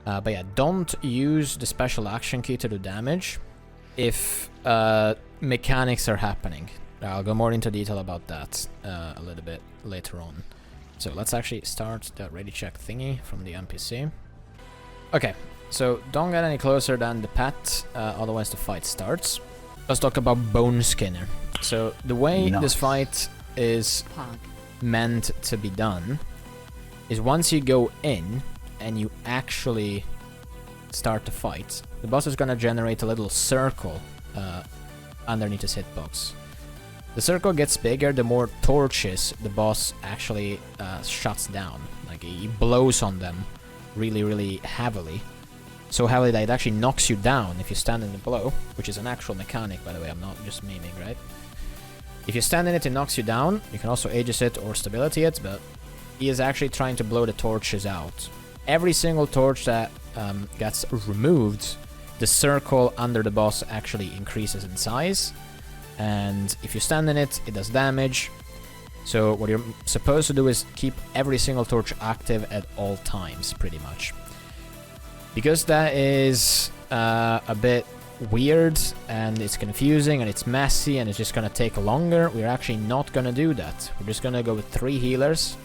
But yeah, don't use the special action key to do damage if mechanics are happening. I'll go more into detail about that a little bit later on. So let's actually start the ready check thingy from the NPC. Okay, so don't get any closer than the pet, otherwise the fight starts. Let's talk about Boneskinner. So the way this fight is meant to be done is once you go in and you actually start the fight, the boss is gonna generate a little circle underneath his hitbox. The circle gets bigger the more torches the boss actually shuts down. Like, he blows on them really, really heavily. So heavily that it actually knocks you down if you stand in the blow, which is an actual mechanic, by the way, I'm not just memeing, right? If you stand in it, it knocks you down. You can also Aegis it or stability it, but he is actually trying to blow the torches out. Every single torch that gets removed, the circle under the boss actually increases in size. And if you stand in it, it does damage. So what you're supposed to do is keep every single torch active at all times, pretty much. Because that is a bit weird, and it's confusing, and it's messy, and it's just gonna take longer, we're actually not gonna do that. We're just gonna go with 3 healers.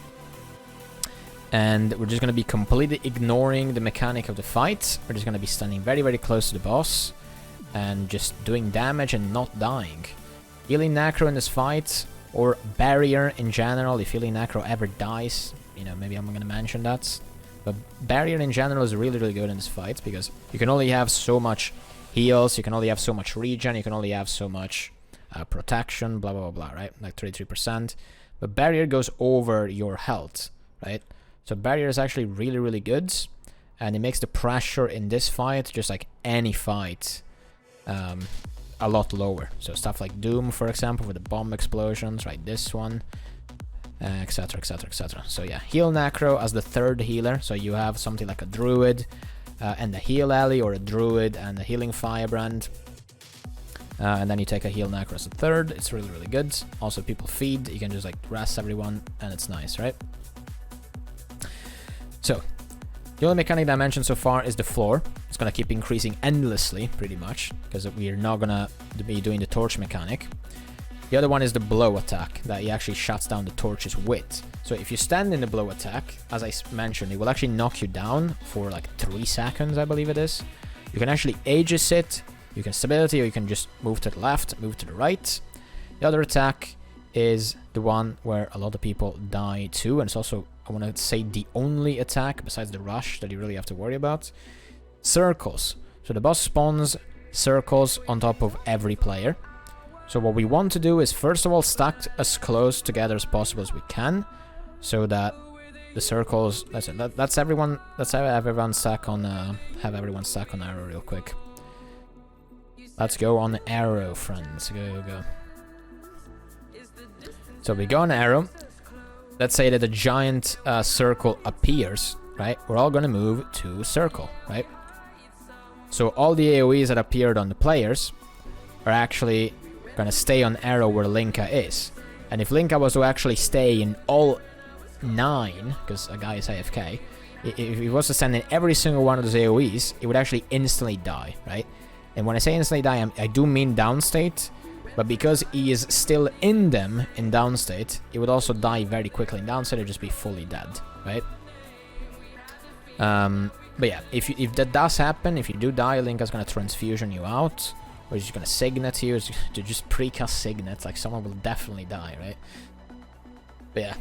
And we're just gonna be completely ignoring the mechanic of the fight. We're just gonna be standing very, very close to the boss and just doing damage and not dying. Healing Necro in this fight, or Barrier in general, if Healing Necro ever dies, you know, maybe I'm gonna mention that. But Barrier in general is really, really good in this fight, because you can only have so much heals, you can only have so much regen, you can only have so much protection, blah, blah, blah, blah, right? Like 33%. But Barrier goes over your health, right? So Barrier is actually really, really good, and it makes the pressure in this fight, just like any fight, a lot lower. So stuff like Doom, for example, with the bomb explosions, right? This one, etc, etc, etc. So yeah, heal Necro as the 3rd healer. So you have something like a Druid and a Heal Ally, or a Druid and a Healing Firebrand. And then you take a Heal Necro as a 3rd. It's really, really good. Also, people feed. You can just like rest everyone, and it's nice, right? So, the only mechanic that I mentioned so far is the floor. It's gonna keep increasing endlessly, pretty much, because we're not gonna be doing the torch mechanic. The other one is the blow attack, that he actually shuts down the torches with. So if you stand in the blow attack, as I mentioned, it will actually knock you down for like 3 seconds, I believe it is. You can actually Aegis it, you can stability, or you can just move to the left, move to the right. The other attack is the one where a lot of people die too, and it's also, I want to say, the only attack besides the rush that you really have to worry about. Circles. So the boss spawns circles on top of every player. So what we want to do is, first of all, stack as close together as possible as we can, so that the circles, let's everyone have everyone stack on arrow real quick. Let's go on arrow, friends. Go. So we go on arrow. Let's say that a giant circle appears, right? We're all gonna move to circle, right? So all the AoEs that appeared on the players are actually gonna stay on arrow where Linka is. And if Linka was to actually stay in all 9, because a guy is AFK, if he was to stand in every single one of those AoEs, it would actually instantly die, right? And when I say instantly die, I do mean downstate, but because he is still in them in downstate, it would also die very quickly in downstate, or just be fully dead, right? But yeah, if that does happen, if you do die, Linka's gonna transfusion you out, or he's just gonna signet you, to just precast signet, like someone will definitely die, right? But yeah.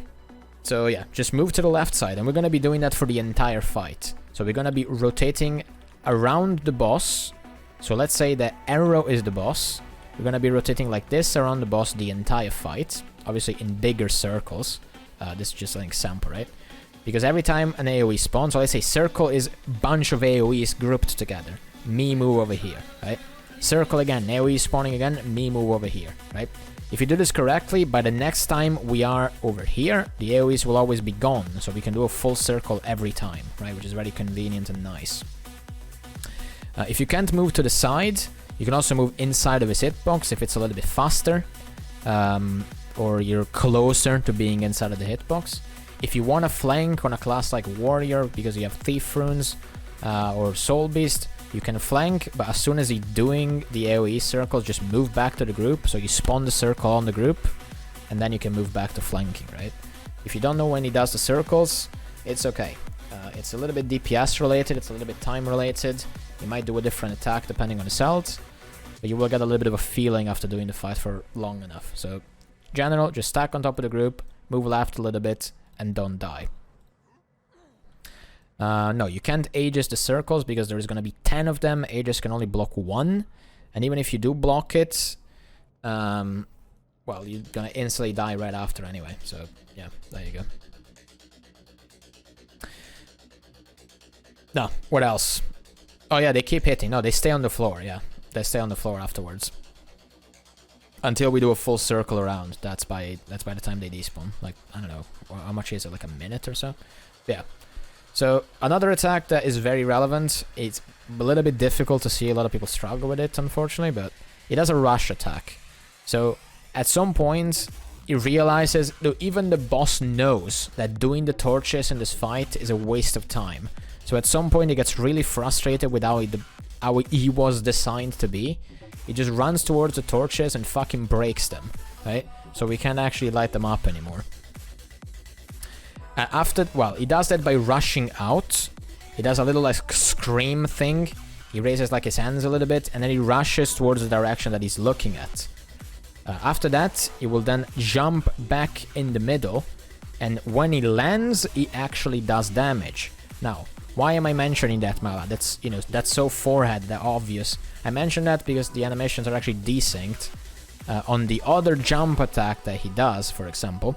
So yeah, just move to the left side, and we're gonna be doing that for the entire fight. So we're gonna be rotating around the boss. So let's say the arrow is the boss. We're gonna be rotating like this around the boss the entire fight, obviously in bigger circles. This is just an example, right? Because every time an AoE spawns, so let's say circle is bunch of AoEs grouped together. Me move over here, right? Circle again, AoE spawning again, me move over here, right? If you do this correctly, by the next time we are over here, the AoEs will always be gone, so we can do a full circle every time, right? Which is very convenient and nice. If you can't move to the side, you can also move inside of his hitbox if it's a little bit faster, or you're closer to being inside of the hitbox. If you want to flank on a class like Warrior, because you have Thief Runes, or Soul Beast, you can flank, but as soon as he's doing the AOE circles, just move back to the group. So you spawn the circle on the group, and then you can move back to flanking, right? If you don't know when he does the circles, it's okay. It's a little bit DPS related, it's a little bit time related. You might do a different attack depending on the cells, but you will get a little bit of a feeling after doing the fight for long enough. So, general, just stack on top of the group, move left a little bit, and don't die. No, you can't Aegis the circles because there's going to be 10 of them. Aegis can only block 1. And even if you do block it, well, you're going to instantly die right after anyway. So, yeah, there you go. No, what else? Oh, yeah, they keep hitting. No, they stay on the floor, yeah. They stay on the floor afterwards. Until we do a full circle around. That's by the time they despawn. Like, I don't know. How much is it? Like a minute or so? Yeah. So, another attack that is very relevant. It's a little bit difficult to see. A lot of people struggle with it, unfortunately, but it has a rush attack. So, at some point, he realizes, though even the boss knows that doing the torches in this fight is a waste of time. So, at some point, he gets really frustrated with how he was designed to be. He just runs towards the torches and fucking breaks them, right? So, we can't actually light them up anymore. Well, he does that by rushing out. He does a little like scream thing. He raises like his hands a little bit, and then he rushes towards the direction that he's looking at. After that, he will then jump back in the middle, and when he lands, he actually does damage. Now, why am I mentioning that, Mela? That's, you know, that's so forehead, that obvious. I mention that because the animations are actually desynced. On the other jump attack that he does, for example,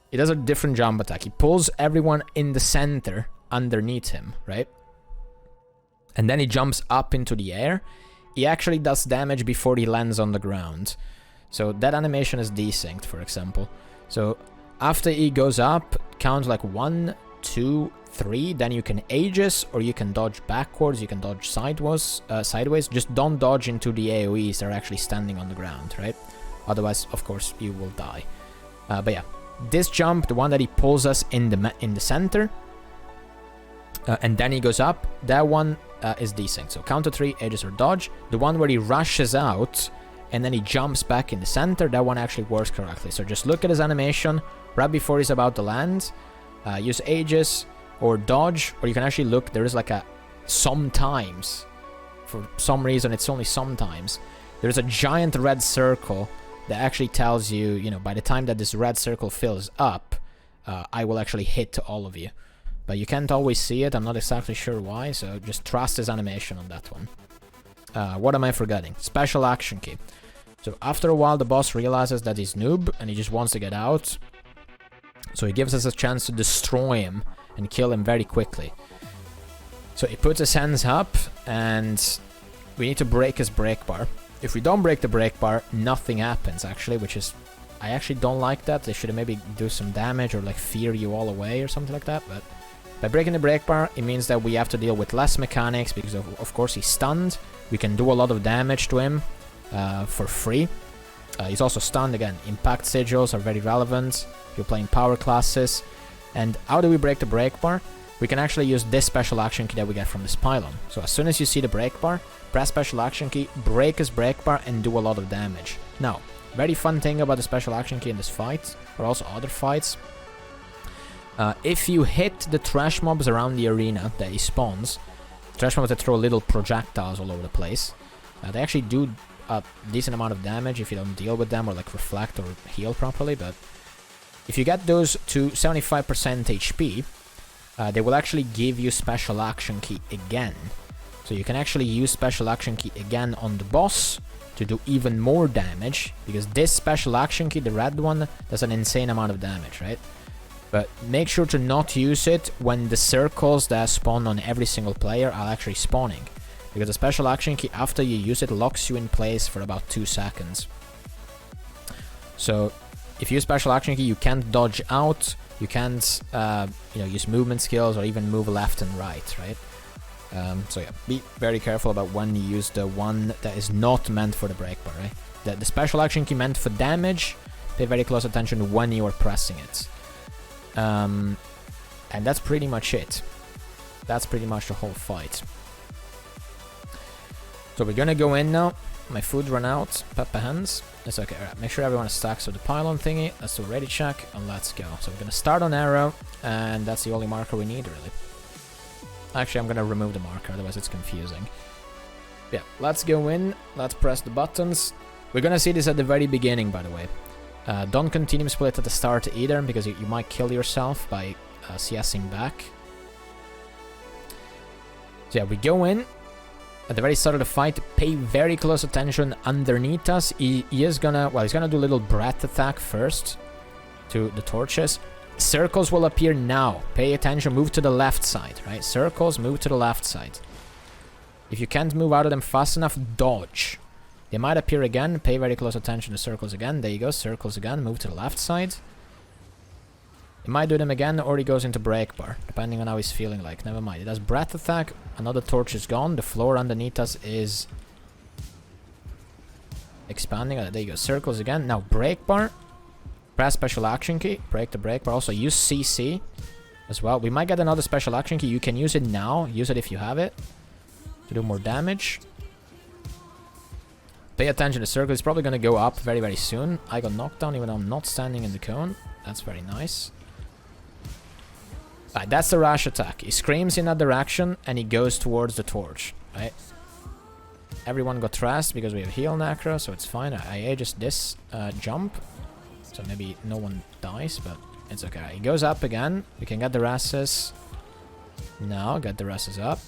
he does a different jump attack. He pulls everyone in the center underneath him, right? And then he jumps up into the air. He actually does damage before he lands on the ground. So that animation is desynced, for example. So after he goes up, count like 1, 2, 3. Then you can Aegis, or you can dodge backwards. You can dodge sideways. Just don't dodge into the AoEs that are actually standing on the ground, right? Otherwise, of course, you will die. But yeah. This jump, the one that he pulls us in the center, and then he goes up, that one is desynced. So count to 3, Aegis or dodge. The one where he rushes out and then he jumps back in the center, that one actually works correctly. So just look at his animation right before he's about to land. Use Aegis or dodge, or you can actually look, there is like a sometimes, for some reason it's only sometimes, there's a giant red circle that actually tells you, you know, by the time that this red circle fills up, I will actually hit all of you. But you can't always see it, I'm not exactly sure why, so just trust his animation on that one. What am I forgetting? Special action key. So after a while the boss realizes that he's noob and he just wants to get out. So he gives us a chance to destroy him and kill him very quickly. So he puts his hands up and we need to break his break bar. If we don't break the break bar, nothing happens actually, which is... I actually don't like that. They should maybe do some damage or like fear you all away or something like that, but... By breaking the break bar, it means that we have to deal with less mechanics because of course he's stunned. We can do a lot of damage to him for free. He's also stunned again. Impact sigils are very relevant if you're playing power classes. And how do we break the break bar? We can actually use this special action key that we get from this pylon. So as soon as you see the break bar, press special action key, break his break bar and do a lot of damage. Now, very fun thing about the special action key in this fight, or also other fights, if you hit the trash mobs around the arena that he spawns, trash mobs that throw little projectiles all over the place, they actually do a decent amount of damage if you don't deal with them or like reflect or heal properly, but if you get those to 75% HP, they will actually give you special action key again. So you can actually use special action key again on the boss to do even more damage, because this special action key, the red one, does an insane amount of damage, right? But make sure to not use it when the circles that spawn on every single player are actually spawning, because the special action key, after you use it, locks you in place for about 2 seconds. So if you use special action key, you can't dodge out, you can't use movement skills or even move left and right, right? So yeah, be very careful about when you use the one that is not meant for the break bar, right? The special action key meant for damage, pay very close attention to when you are pressing it. And that's pretty much it. That's pretty much the whole fight. So we're gonna go in now. My food ran out. Pepper hands. It's okay. Alright, make sure everyone stacks with the pylon thingy. Let's do a ready check and let's go. So we're gonna start on arrow, and that's the only marker we need, really. Actually, I'm gonna remove the marker, otherwise it's confusing. Yeah, let's go in. Let's press the buttons. We're gonna see this at the very beginning, by the way. Don't continuum split at the start either, because you might kill yourself by CSing back. So yeah, we go in. At the very start of the fight, pay very close attention underneath us. He is gonna, well, he's gonna do a little breath attack first to the torches. Circles will appear now. Pay attention, move to the left side, right? Circles, move to the left side. If you can't move out of them fast enough, dodge. They might appear again. Pay very close attention to circles again. There you go, circles again, move to the left side. He might do them again, or he goes into break bar, depending on how he's feeling like. Never mind. He does breath attack. Another torch is gone. The floor underneath us is expanding. There you go. Circles again. Now break bar. Press special action key. Break the break bar. Also use CC as well. We might get another special action key. You can use it now. Use it if you have it to do more damage. Pay attention. The circle is probably going to go up very, very soon. I got knocked down even though I'm not standing in the cone. That's very nice. Right, that's the rush attack. He screams in that direction and he goes towards the torch, right? Everyone got thrashed because we have heal necro, so it's fine. I just this jump, so maybe no one dies, but it's okay. He goes up again. We can get the rasses. Now, get the rasses up.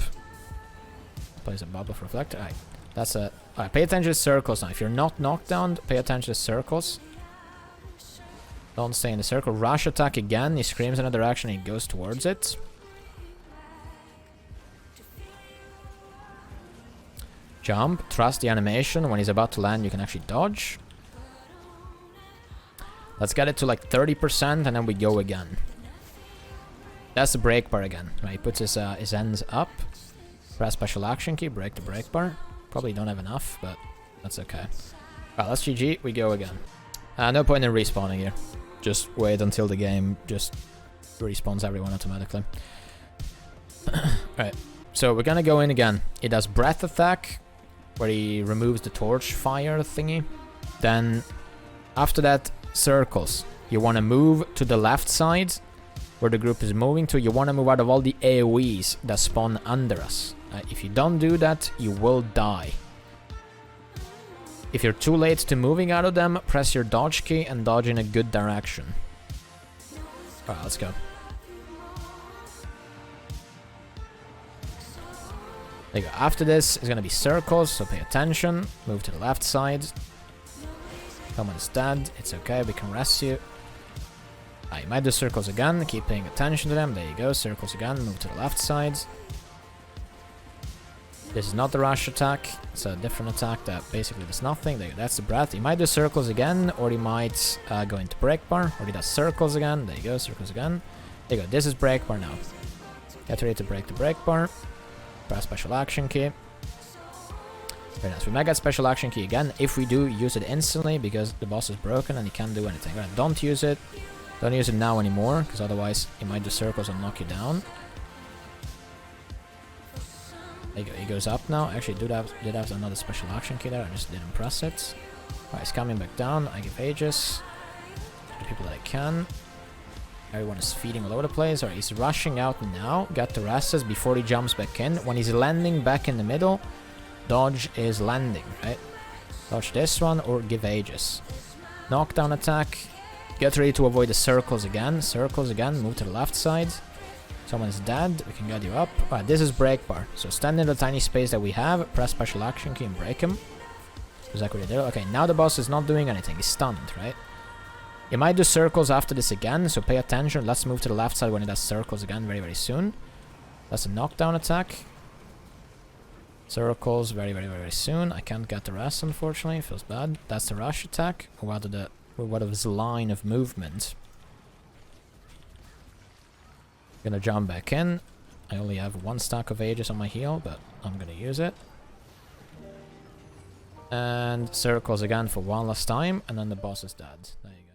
Plays a bubble for reflector. Alright, that's a... Alright, pay attention to circles now. If you're not knocked down, pay attention to circles. Don't stay in the circle. Rush attack again. He screams in a direction and he goes towards it. Jump. Trust the animation. When he's about to land, you can actually dodge. Let's get it to like 30% and then we go again. That's the break bar again. Right, he puts his ends up. Press special action key. Break the break bar. Probably don't have enough, but that's okay. Alright, let's GG. We go again. No point in respawning here. Just wait until the game just respawns everyone automatically. Alright, so we're gonna go in again. He does breath attack, where he removes the torch fire thingy. Then, after that, circles. You want to move to the left side, where the group is moving to. You want to move out of all the AoEs that spawn under us. If you don't do that, you will die. If you're too late to moving out of them, press your dodge key and dodge in a good direction. Alright, let's go. There you go. After this is going to be circles, so pay attention. Move to the left side. Someone is dead. It's okay, we can rest you. You might do circles again. Keep paying attention to them. There you go. Circles again. Move to the left side. This is not the rush attack. It's a different attack that basically does nothing. That's the breath. He might do circles again, or he might go into break bar, or he does circles again. There you go, circles again. There you go. This is break bar now. Get ready to break the break bar. Press special action key. Very nice. We might get special action key again. If we do, use it instantly because the boss is broken and he can't do anything. Right, don't use it. Don't use it now anymore, because otherwise he might do circles and knock you down. There you go, he goes up now. Actually, did have another special action key there. I just didn't press it. Alright, he's coming back down. I give Aegis to the people that I can. Everyone is feeding all over the place. Alright, he's rushing out now. Get the rasses before he jumps back in. When he's landing back in the middle, dodge is landing, right? Dodge this one or give Aegis. Knockdown attack. Get ready to avoid the circles again. Circles again. Move to the left side. Someone is dead. We can get you up. Alright, this is break bar. So stand in the tiny space that we have. Press special action key and break him. Exactly what he did. Okay, now the boss is not doing anything. He's stunned, right? You might do circles after this again, so pay attention. Let's move to the left side when he does circles again very, very soon. That's a knockdown attack. Circles very, very, very soon. I can't get the rest, unfortunately. It feels bad. That's the rush attack. What of his line of movement. Gonna jump back in. I only have one stack of Aegis on my heal, but I'm gonna use it. And circles again for one last time, and then the boss is dead. There you go.